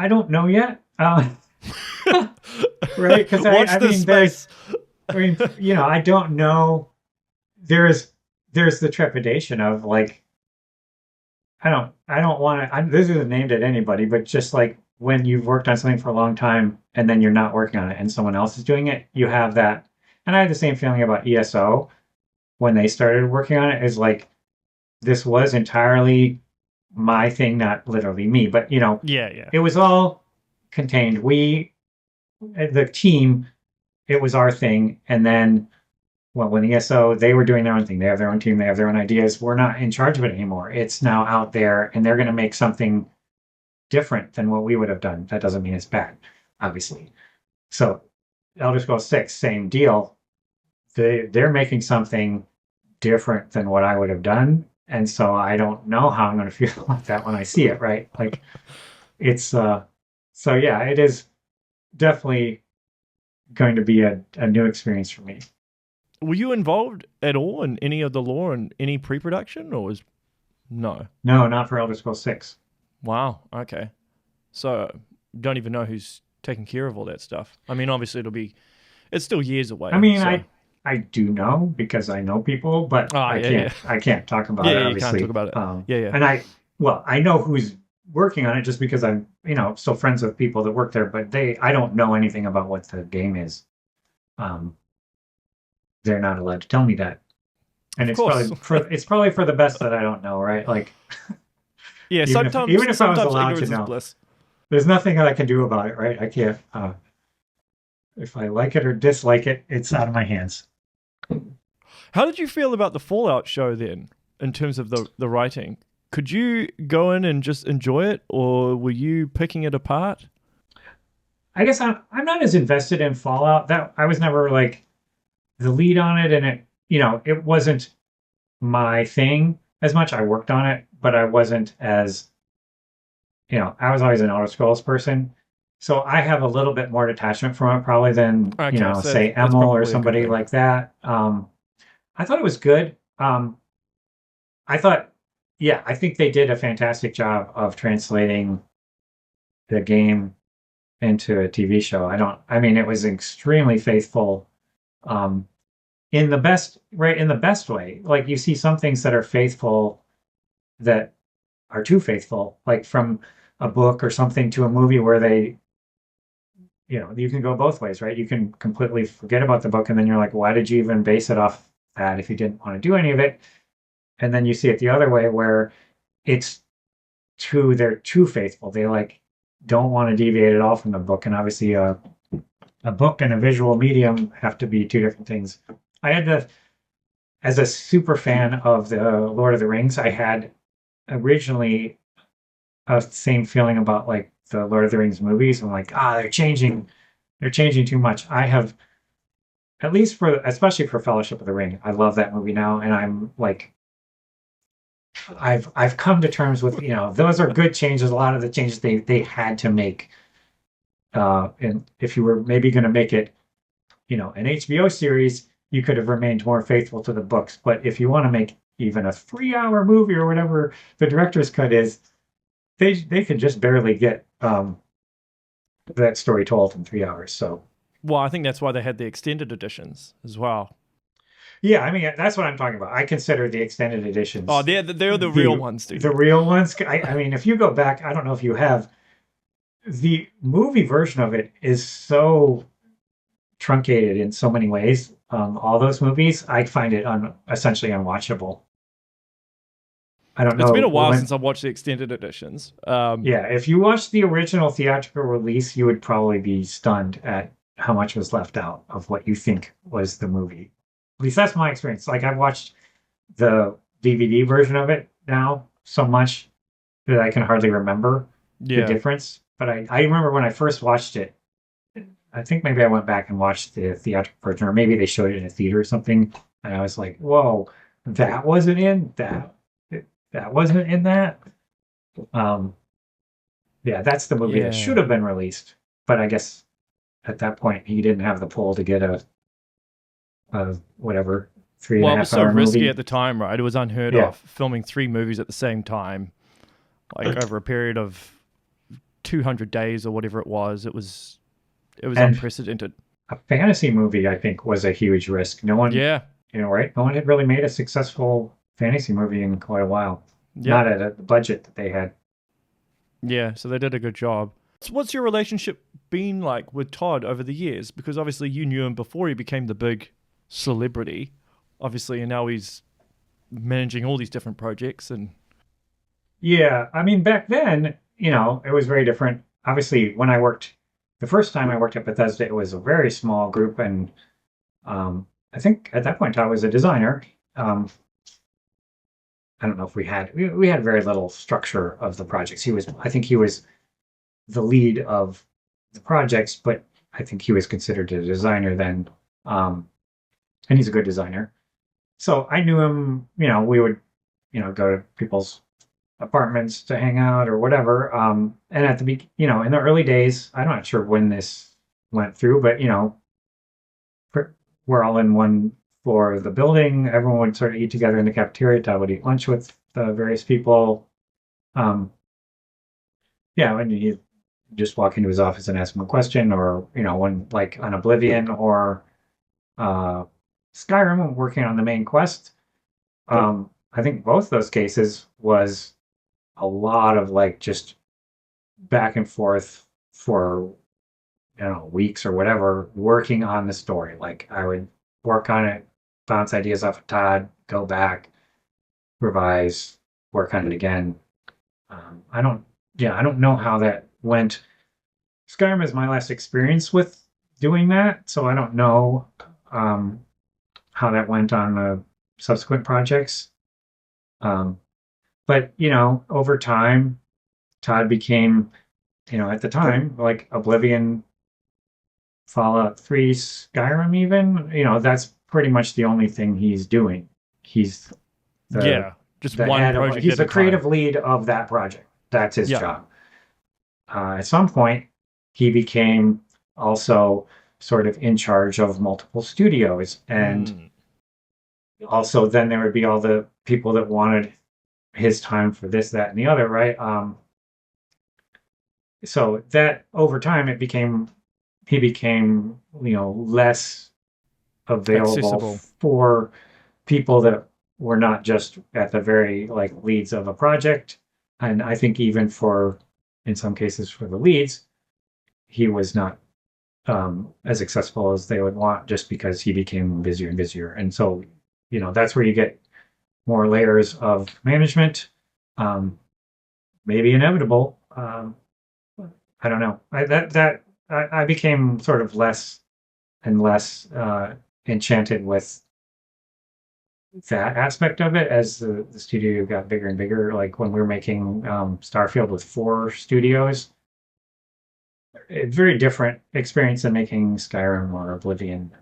S2: don't know yet, right? Because I don't know. There's the trepidation of like, I don't want to. This isn't aimed at anybody, but just like when you've worked on something for a long time and then you're not working on it and someone else is doing it, you have that. And I had the same feeling about ESO when they started working on it. Is like, this was entirely my thing, not literally me, but it was all contained. The team, it was our thing. And then, when ESO, they were doing their own thing. They have their own team. They have their own ideas. We're not in charge of it anymore. It's now out there, and they're going to make something different than what we would have done. That doesn't mean it's bad, obviously. So, Elder Scrolls 6, same deal. They're making something different than what I would have done. And so I don't know how I'm going to feel about that when I see it, right? Like, it's, so yeah, it is definitely going to be a new experience for me.
S1: Were you involved at all in any of the lore and any pre-production, or was no?
S2: No, not for Elder Scrolls 6.
S1: Wow. Okay. So don't even know who's taking care of all that stuff. I mean, obviously it's still years away.
S2: I mean,
S1: so.
S2: I do know because I know people, but I can't talk about it. Obviously,
S1: you can't talk about it.
S2: And I know who's working on it just because I'm, still friends with people that work there, but I don't know anything about what the game is. They're not allowed to tell me that, and it's probably for the best that I don't know, right? Like,
S1: yeah,
S2: even if I was allowed to know,
S1: bliss.
S2: There's nothing that I can do about it, right? I can't. If I like it or dislike it, it's out of my hands.
S1: How did you feel about the Fallout show then, in terms of the writing? Could you go in and just enjoy it, or were you picking it apart?
S2: I guess I'm not as invested in Fallout. That I was never like the lead on it, and it wasn't my thing as much. I worked on it, but I wasn't as, I was always an Elder Scrolls person. So I have a little bit more detachment from it probably than, say Emil or somebody like that. I thought it was good. I think they did a fantastic job of translating the game into a TV show. I mean, it was extremely faithful, um, in the best, right, in the best way. Like you see some things that are faithful that are too faithful, like from a book or something to a movie where they, you can go both ways, right? You can completely forget about the book and then you're like, why did you even base it off that if you didn't want to do any of it? And then you see it the other way where it's they're too faithful. They like don't want to deviate at all from the book. And obviously a book and a visual medium have to be two different things. I had to, as a super fan of the Lord of the Rings, I had originally a same feeling about like the Lord of the Rings movies. I'm like, they're changing too much. I have, at least especially for Fellowship of the Ring, I love that movie now, and I'm like, I've come to terms with, those are good changes. A lot of the changes they had to make, and if you were maybe going to make it, an HBO series, you could have remained more faithful to the books. But if you want to make even a 3-hour movie or whatever the director's cut is, they could just barely get that story told in 3 hours. So,
S1: well, I think that's why they had the extended editions as well.
S2: yeah, I mean that's what I'm talking about. I consider the extended editions.
S1: Oh, they're the real ones, dude.
S2: The real ones. I mean, if you go back, I don't know if you have, the movie version of it is so truncated in so many ways. All those movies, I find it essentially unwatchable. I don't know.
S1: It's been a while since I've watched the extended editions.
S2: Yeah, if you watched the original theatrical release, you would probably be stunned at how much was left out of what you think was the movie. At least that's my experience. Like I've watched the DVD version of it now so much that I can hardly remember the difference. But I remember when I first watched it, I think maybe I went back and watched the theatrical version, or maybe they showed it in a theater or something, and I was like, "Whoa, that wasn't in that. That wasn't in that." Yeah, that's the movie that should have been released, but I guess at that point he didn't have the pull to get a whatever 3.5 hour movie. Well, it was so risky
S1: at the time, right? It was unheard of filming 3 movies at the same time, like over a period of 200 days or whatever it was. It was unprecedented.
S2: A fantasy movie, I think, was a huge risk. No one, right? No one had really made a successful fantasy movie in quite a while. Not at a budget that they had.
S1: Yeah, so they did a good job. So what's your relationship been like with Todd over the years? Because obviously you knew him before he became the big celebrity, obviously, and now he's managing all these different projects. And
S2: yeah, I mean, back then, it was very different. Obviously, the first time I worked at Bethesda, it was a very small group, and I think at that point I was a designer. I don't know if we had very little structure of the projects. I think he was the lead of the projects, but I think he was considered a designer then. And he's a good designer. So I knew him, we would, go to people's apartments to hang out or whatever. And at the in the early days, I'm not sure when this went through, but we're all in one floor of the building. Everyone would sort of eat together in the cafeteria. Todd would eat lunch with the various people. When you just walk into his office and ask him a question, or when like on Oblivion or Skyrim, working on the main quest. I think both those cases was a lot of like just back and forth for weeks or whatever, working on the story. Like I would work on it, bounce ideas off of Todd, go back, revise, work on it again. I don't know how that went. Skyrim is my last experience with doing that, so I don't know how that went on the subsequent projects. But over time, Todd became, at the time, like Oblivion, Fallout 3, Skyrim even, that's pretty much the only thing he's doing. He's
S1: just one project.
S2: He's the creative lead of that project. That's his job. At some point, he became also sort of in charge of multiple studios. And also then there would be all the people that wanted his time for this, that, and the other, right? So that over time, he became, less available
S1: Accessible.
S2: for people that were not just at the very like leads of a project. And I think even for, in some cases, for the leads, he was not as accessible as they would want just because he became busier and busier. And so, that's where you get more layers of management. Um, Maybe inevitable. I don't know. I became sort of less and less enchanted with that aspect of it as the studio got bigger and bigger. Like when we were making Starfield with 4 studios, a very different experience than making Skyrim or Oblivion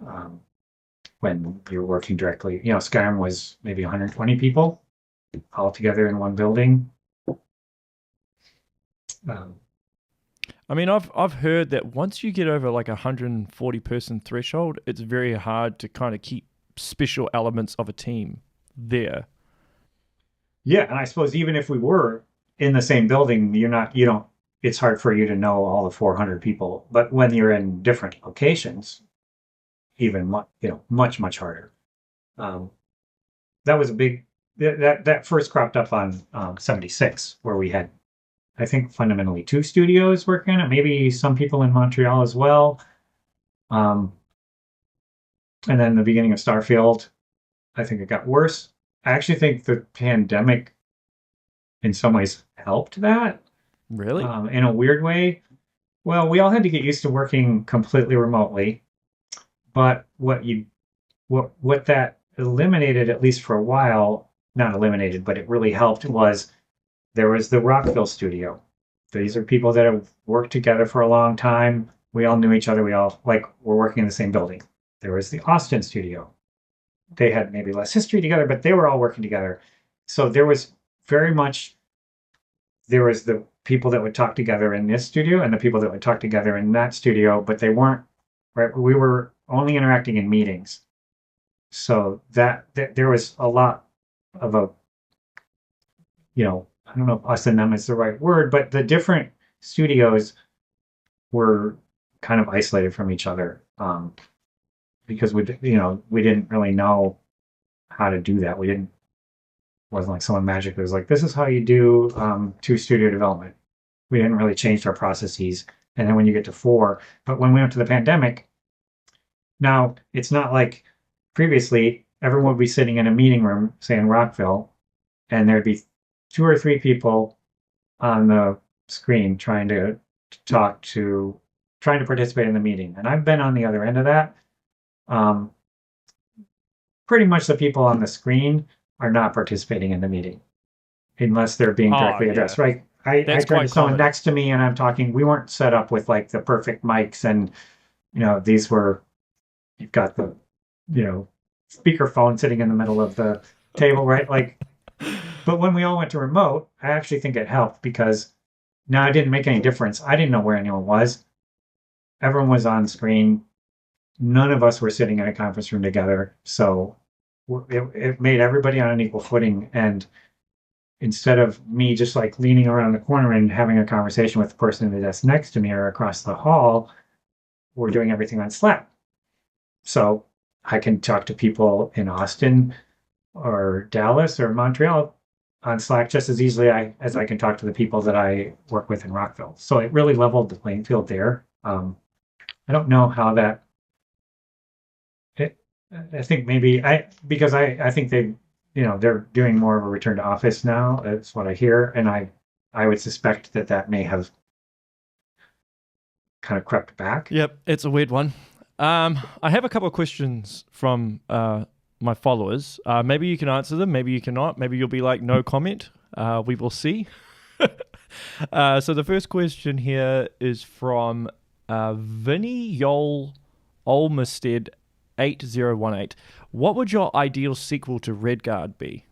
S2: when you're working directly. Skyrim was maybe 120 people all together in one building. Um,
S1: I mean, I've heard that once you get over like 140 person threshold, it's very hard to kind of keep special elements of a team there.
S2: yeah, and I suppose even if we were in the same building, you don't. It's hard for you to know all the 400 people, but when you're in different locations, even much harder. Um, that was a big that first cropped up on 76 where we had I think fundamentally 2 studios working on it, maybe some people in Montreal as well. um, and then the beginning of Starfield, I think it got worse. I actually think the pandemic in some ways helped that,
S1: Really?
S2: in a weird way. Well, we all had to get used to working completely remotely, but what that eliminated, at least for a while, not eliminated, but it really helped, was there was the Rockville studio. These are people that have worked together for a long time. We all knew each other. We all like were working in the same building. There was the Austin studio. They had maybe less history together, but they were all working together. So there was very much there was the people that would talk together in this studio and the people that would talk together in that studio, but they weren't right. We were only interacting in meetings. So that there was a lot of a, I don't know if us and them is the right word, but the different studios were kind of isolated from each other, because we didn't really know how to do that. We didn't wasn't like someone magically was like, this is how you do 2 studio development. We hadn't really changed our processes. And then when you get to 4, but when we went to the pandemic, now it's not like previously everyone would be sitting in a meeting room, say in Rockville, and there'd be 2 or 3 people on the screen trying to participate in the meeting. And I've been on the other end of that. Um, Pretty much the people on the screen are not participating in the meeting unless they're being
S1: Oh,
S2: directly
S1: yeah.
S2: addressed. Right. I
S1: That's
S2: turned to
S1: quite
S2: someone
S1: common.
S2: next to me and I'm talking. We weren't set up with like the perfect mics, and these were you've got the speakerphone sitting in the middle of the table, right? Like, but when we all went to remote, I actually think it helped because now it didn't make any difference. I didn't know where anyone was. Everyone was on screen. None of us were sitting in a conference room together. So it made everybody on an equal footing. And instead of me just like leaning around the corner and having a conversation with the person in the desk next to me or across the hall, we're doing everything on Slack. So I can talk to people in Austin or Dallas or Montreal on Slack just as easily as I can talk to the people that I work with in Rockville. So it really leveled the playing field there. I don't know how that. It, I think maybe because I think they're doing more of a return to office now. That's what I hear, and I would suspect that may have kind of crept back.
S1: Yep, it's a weird one. I have a couple of questions from my followers. Maybe you can answer them. Maybe you cannot. Maybe you'll be like, no comment. We will see. So the first question here is from Vinny Yol Olmsted 8018. What would your ideal sequel to Redguard be?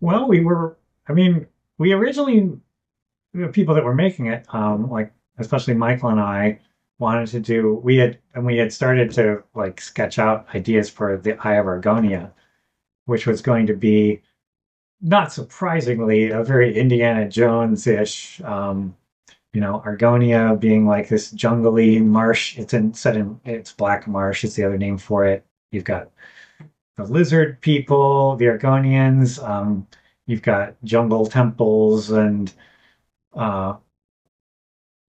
S2: Well, I mean, we originally, the people that were making it, like especially Michael and I, wanted to do. We had started to like sketch out ideas for the Eye of Argonia, which was going to be not surprisingly, a very Indiana Jones-ish. Argonia being like this jungly marsh. It's black marsh. It's the other name for it. You've got the lizard people, the Argonians. You've got jungle temples, and uh,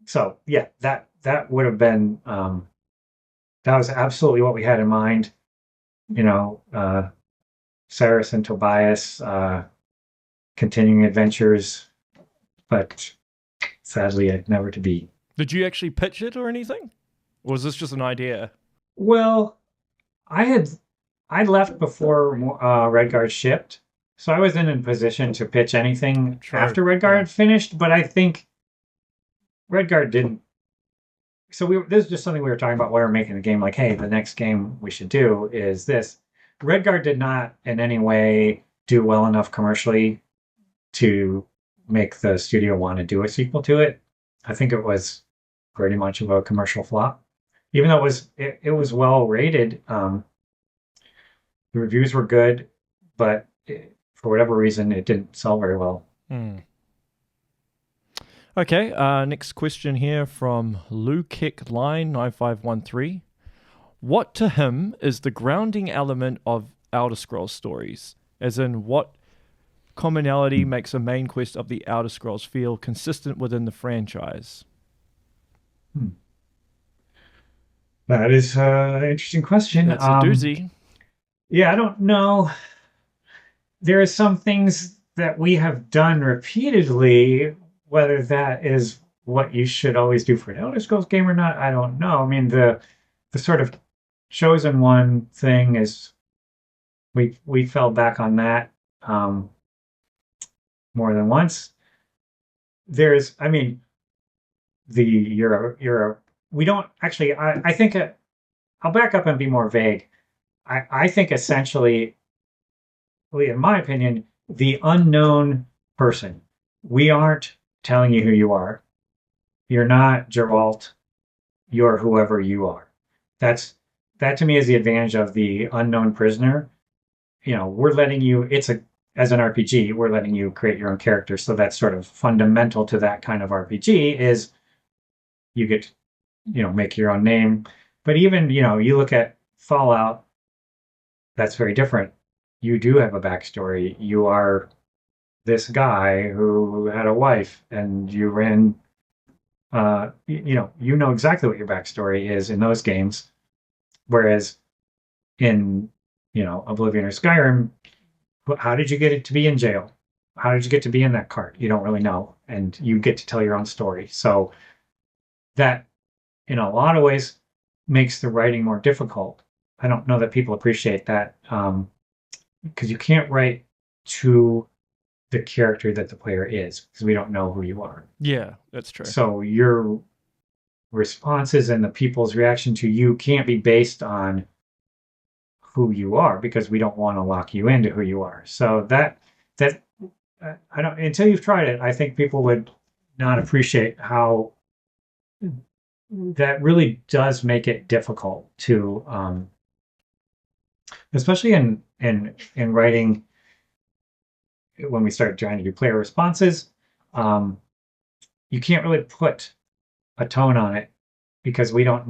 S2: so yeah, that would have been that was absolutely what we had in mind. You know, Cyrus and Tobias continuing adventures, but sadly, never to be.
S1: Did you actually pitch it or anything? Or was this just an idea?
S2: Well, I left before Redguard shipped, so I wasn't in position to pitch anything
S1: True.
S2: after Redguard finished. But I think Redguard didn't. So this is just something we were talking about while we were making the game. Like, hey, the next game we should do is this. Redguard did not in any way do well enough commercially to make the studio want to do a sequel to it. I think it was pretty much of a commercial flop, even though it was well rated. The reviews were good, but for whatever reason, it didn't sell very well.
S1: Okay, next question here from LuKickLine9513. What to him is the grounding element of Elder Scrolls stories? As in, what commonality makes a main quest of the Elder Scrolls feel consistent within the franchise?
S2: That is an interesting question.
S1: That's a doozy.
S2: Yeah, I don't know. There are some things that we have done repeatedly, whether that is what you should always do for an Elder Scrolls game or not, I don't know. I mean, the sort of chosen one thing is we fell back on that more than once. There's, I mean, we don't actually. I think I'll back up and be more vague. I think essentially, in my opinion, the unknown person. We aren't telling you who you are. You're not Geralt. You're whoever you are. That to me is the advantage of the unknown prisoner. We're letting you. As an RPG, we're letting you create your own character. So that's sort of fundamental to that kind of RPG is you get make your own name. But even you look at Fallout, that's very different. You do have a backstory. You are this guy who had a wife and you ran you know exactly what your backstory is in those games, whereas in Oblivion or Skyrim, how did you get it to be in jail? How did you get to be in that cart? You don't really know, and you get to tell your own story. So that in a lot of ways makes the writing more difficult. I don't know that people appreciate that because you can't write to the character that the player is because we don't know who you are.
S1: Yeah, that's true.
S2: So your responses and the people's reaction to you can't be based on who you are because we don't want to lock you into who you are. So that I don't until you've tried it, I think people would not appreciate how that really does make it difficult to especially in writing when we start trying to do player responses, you can't really put a tone on it because we don't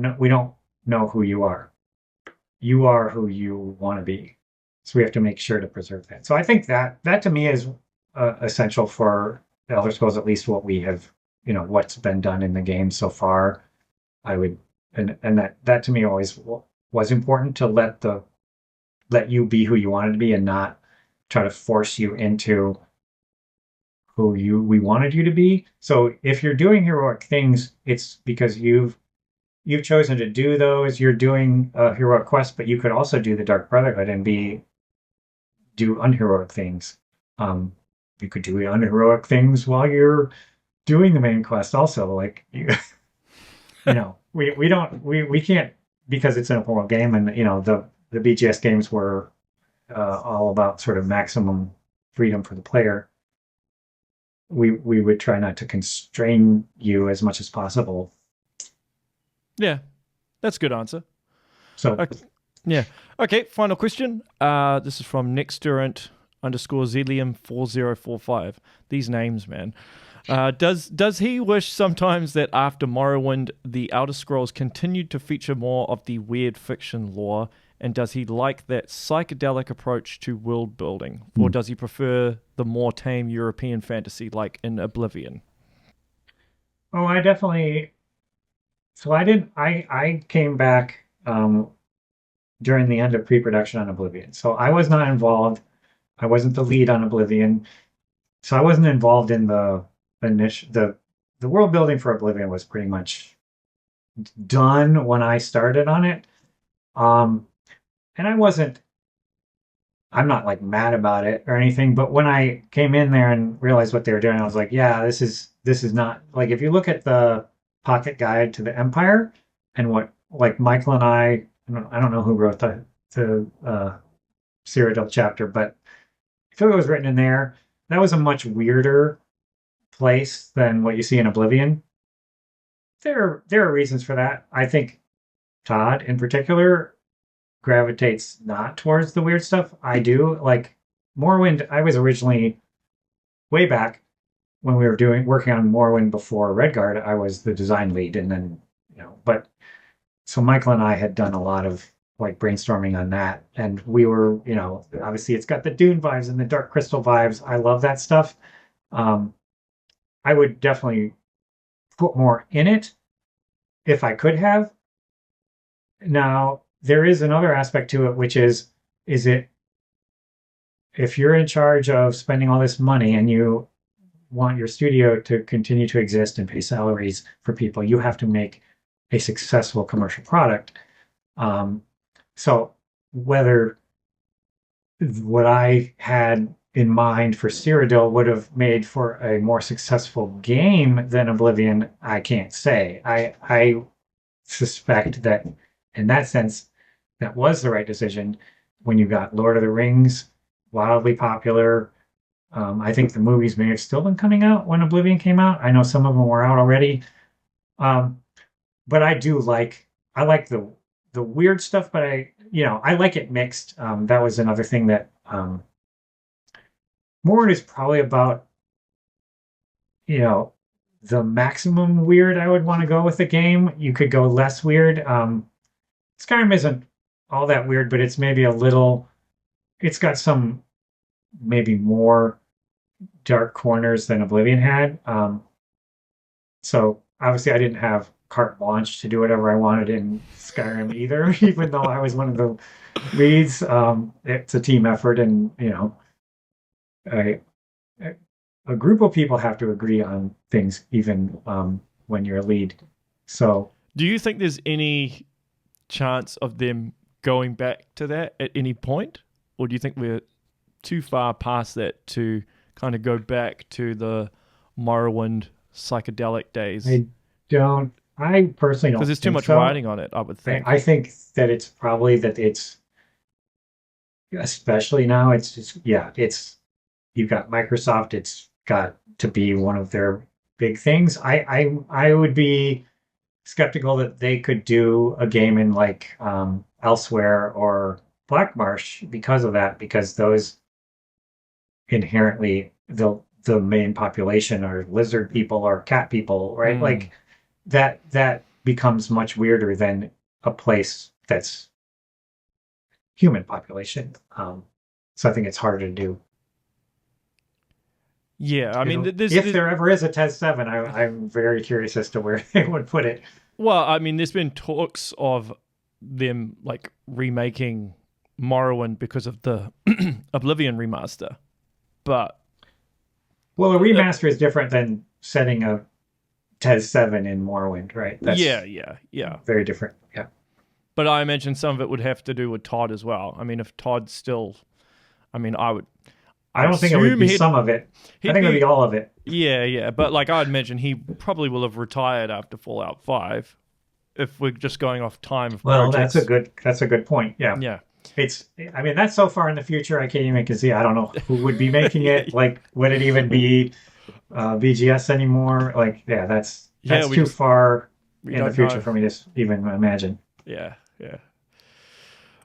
S2: know who you are. You are who you want to be. So we have to make sure to preserve that. So I think that to me is essential for the Elder Scrolls, at least what we have, what's been done in the game so far. I would, and that to me always was important to let you be who you wanted to be and not try to force you into who we wanted you to be. So if you're doing heroic things, it's because you've chosen to do those. You're doing a heroic quest, but you could also do the Dark Brotherhood and do unheroic things. You could do unheroic things while you're doing the main quest also. Like we can't, because it's an open world game and the BGS games were all about sort of maximum freedom for the player. We would try not to constrain you as much as possible.
S1: Yeah, that's a good answer.
S2: So
S1: okay. Yeah. Okay, final question. This is from Nexturant underscore Zelium 4045. These names, man. Does he wish sometimes that after Morrowind, the Elder Scrolls continued to feature more of the weird fiction lore? And does he like that psychedelic approach to world building? Or does he prefer the more tame European fantasy like in Oblivion?
S2: Oh, I definitely. So I didn't. I came back during the end of pre-production on Oblivion. So I was not involved. I wasn't the lead on Oblivion. So I wasn't involved in the initial. The world building for Oblivion was pretty much done when I started on it. And I'm not like mad about it or anything, but when I came in there and realized what they were doing, I was like, yeah, this is not like, if you look at the pocket guide to the Empire and what, like Michael and I don't know who wrote the Cyrodiil chapter, but I feel it was written in there. That was a much weirder place than what you see in Oblivion. There are reasons for that. I think Todd in particular gravitates not towards the weird stuff. I do. Like Morrowind, I was originally way back when we were working on Morrowind before Redguard, I was the design lead, and then but so Michael and I had done a lot of like brainstorming on that, and we were obviously it's got the Dune vibes and the Dark Crystal vibes. I love that stuff. I would definitely put more in it if I could have. Now, there is another aspect to it, which is it, if you're in charge of spending all this money and you want your studio to continue to exist and pay salaries for people, you have to make a successful commercial product. So whether what I had in mind for Cyrodiil would have made for a more successful game than Oblivion, I can't say. I suspect that in that sense, that was the right decision. When you got Lord of the Rings, wildly popular. I think the movies may have still been coming out when Oblivion came out. I know some of them were out already. But I like the weird stuff, but I like it mixed. That was another thing that Morrowind is probably about, the maximum weird I would want to go with the game. You could go less weird. Skyrim isn't all that weird, but it's maybe it's got some maybe more dark corners than Oblivion had. So obviously I didn't have carte blanche to do whatever I wanted in Skyrim either, even though I was one of the leads. It's a team effort, and a group of people have to agree on things, even when you're a lead. So,
S1: do you think there's any chance of them going back to that at any point, or do you think we're too far past that to kind of go back to the Morrowind psychedelic days?
S2: I personally don't,
S1: because there's too much writing on it, I would think.
S2: I think that it's probably that it's, especially now, it's just, you've got Microsoft, it's got to be one of their big things. I would be skeptical that they could do a game in like Elsewhere or Black Marsh because of that, because those inherently the main population are lizard people or cat people, right? Like that becomes much weirder than a place that's human population. So I think it's harder to do.
S1: Yeah, I mean,
S2: if there ever is a TES 7, I'm very curious as to where they would put it.
S1: Well, I mean, there's been talks of them like remaking Morrowind because of the Oblivion remaster, but
S2: a remaster is different than setting a TES 7 in Morrowind, right?
S1: That's yeah,
S2: very different. Yeah,
S1: but I imagine some of it would have to do with Todd as well. I mean, if Todd's still, I don't think it would be some of it. I think it would be all of it. Yeah. But like I'd imagine he probably will have retired after Fallout 5 if we're just going off time of projects.
S2: That's a good point. Yeah.
S1: Yeah.
S2: That's so far in the future I can't even see. I don't know who would be making it. Like, would it even be BGS anymore? Like, that's too far in the future for me to even imagine.
S1: Yeah.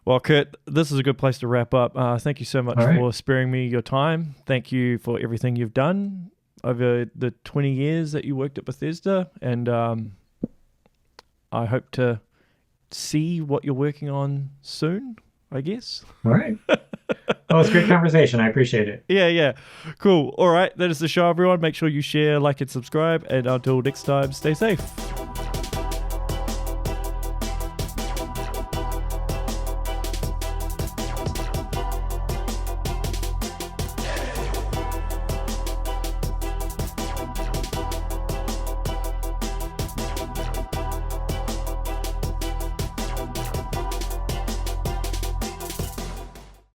S1: Well, Kurt, this is a good place to wrap up. Thank you so much
S2: All right.
S1: for sparing me your time. Thank you for everything you've done over the 20 years that you worked at Bethesda. And I hope to see what you're working on soon, I guess.
S2: All right. Well, it's a great conversation. I appreciate it.
S1: Yeah. Cool. All right. That is the show, everyone. Make sure you share, like, and subscribe. And until next time, stay safe.